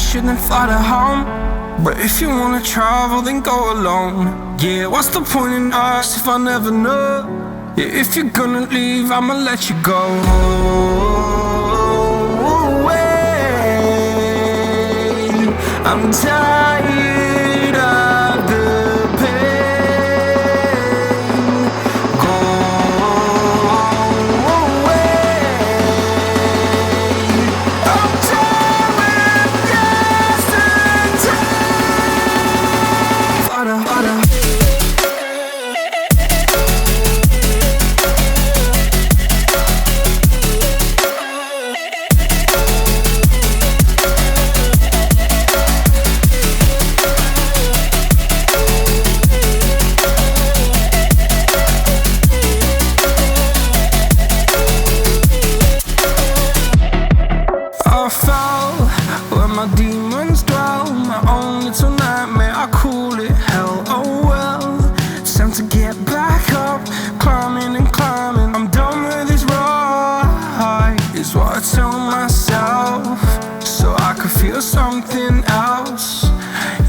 shouldn't fly to home. But if you wanna travel, then go alone. Yeah, what's the point in us if I never know? Yeah, if you're gonna leave, I'ma let you go. Away. I'm tired of the pain. Go away. I'm tired with yesterday. Flutter, flutter. My demons dwell, my own little nightmare, I call it hell. Oh well, it's time to get back up, climbing and climbing. I'm done with this ride, is what I tell myself, so I could feel something else.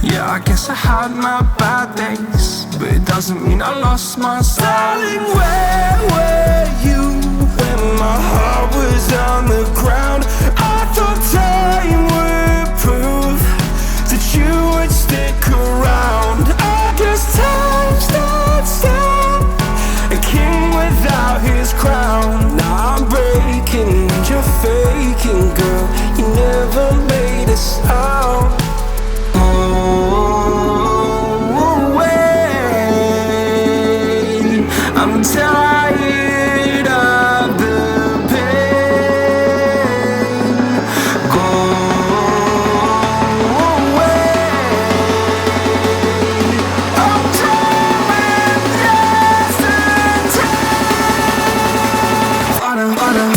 Yeah, I guess I had my bad days, but it doesn't mean I lost my style. Darling, where were you when my heart was on the ground? I thought time would prove that you would stick around. I guess time stands still, a king without his crown. Now I'm breaking and you're faking, girl. You never made a sound. Oh, away. I'm tired of the pain. Go away. I'm tired with yesterday. Flutter, flutter.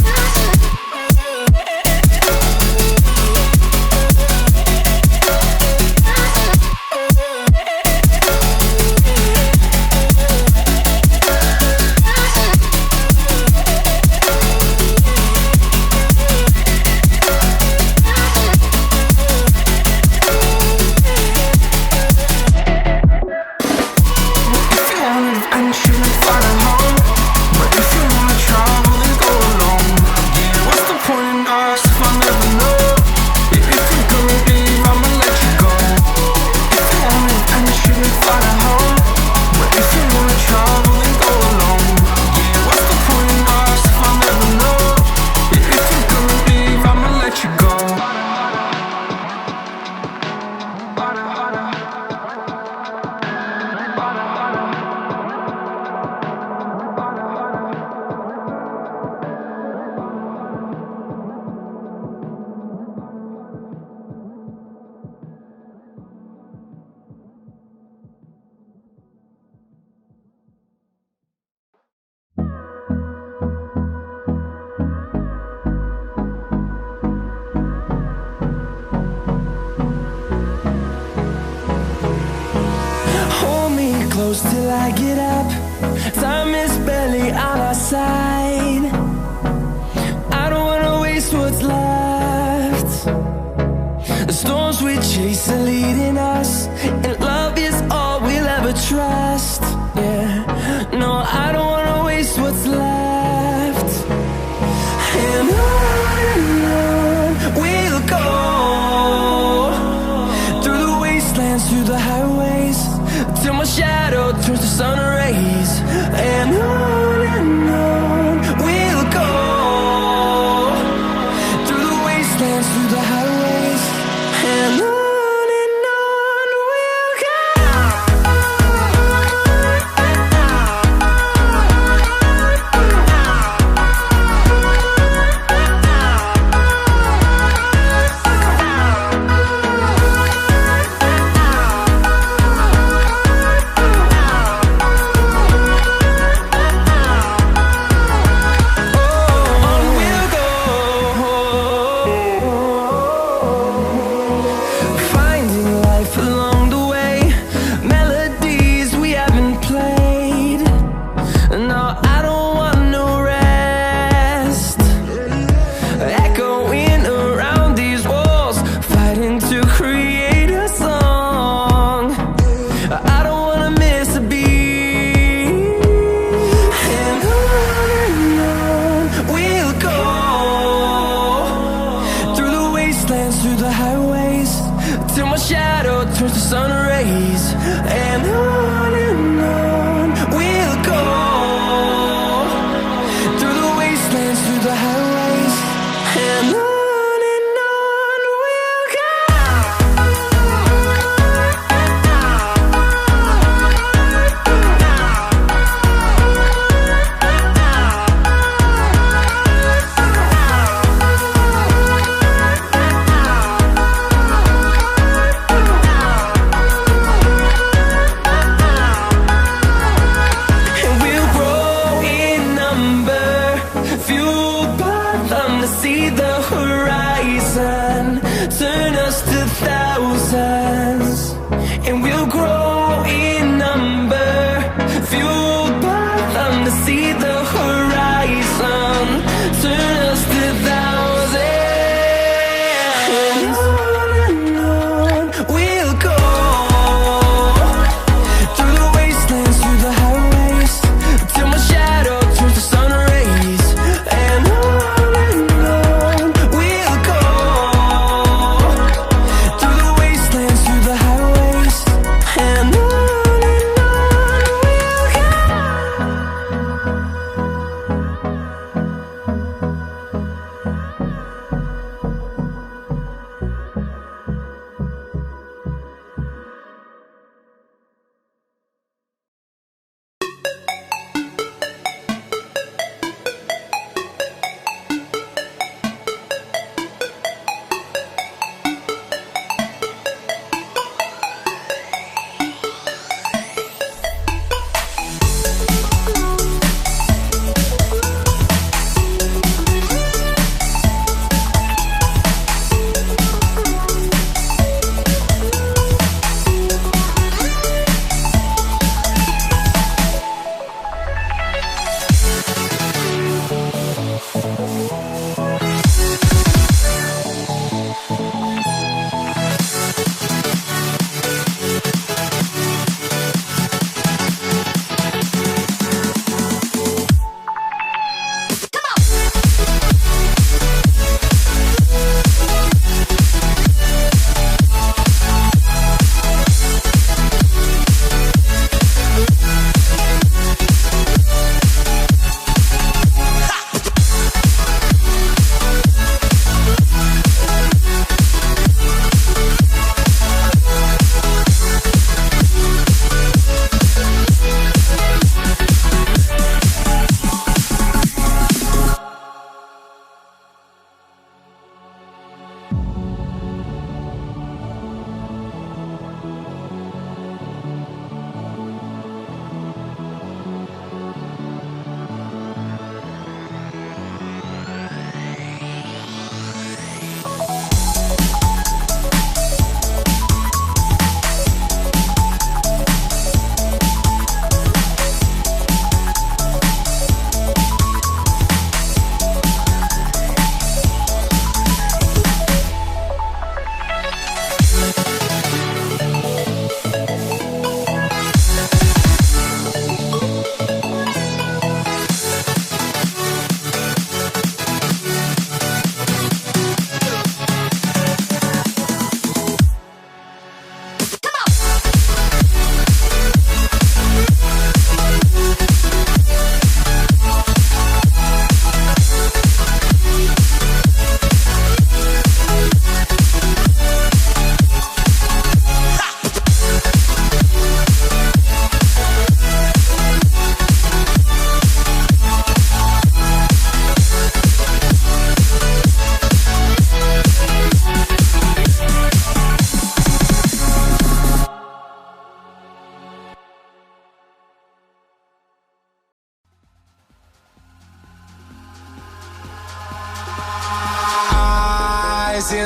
Till I get up, time is barely on our side. I don't wanna waste what's left. The storms we chase are leading us, and love is all we'll ever trust. Yeah, no, I don't wanna waste what's left. And on we'll go, through the wastelands, through the highways, till my shadow turns to sun rays. And on we'll go, through the wastelands, through the highways. And on we'll go.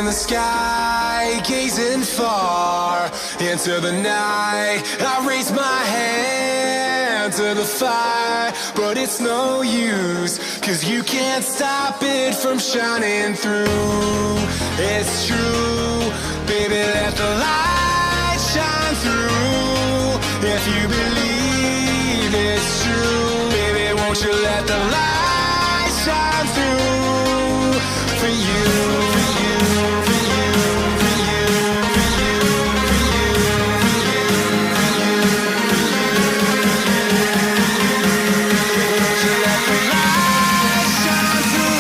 the sky, gazing far into the night. I raise my hand to the fire, but it's no use, 'cause you can't stop it from shining through. It's true, baby, let the light shine through. If you believe it's true, baby, won't you let the light shine through for you, for you, for you, for you, for you, for you, for you, for you, won't you let the light shine through?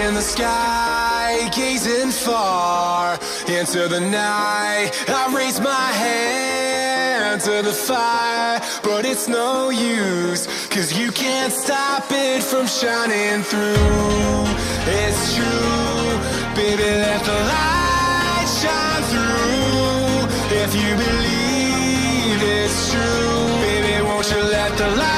In the sky, gazing far into the night. I raise my hand to the fire, but it's no use, 'cause you can't stop it from shining through. It's true, baby, let the light shine through. If you believe it's true, baby, won't you let the light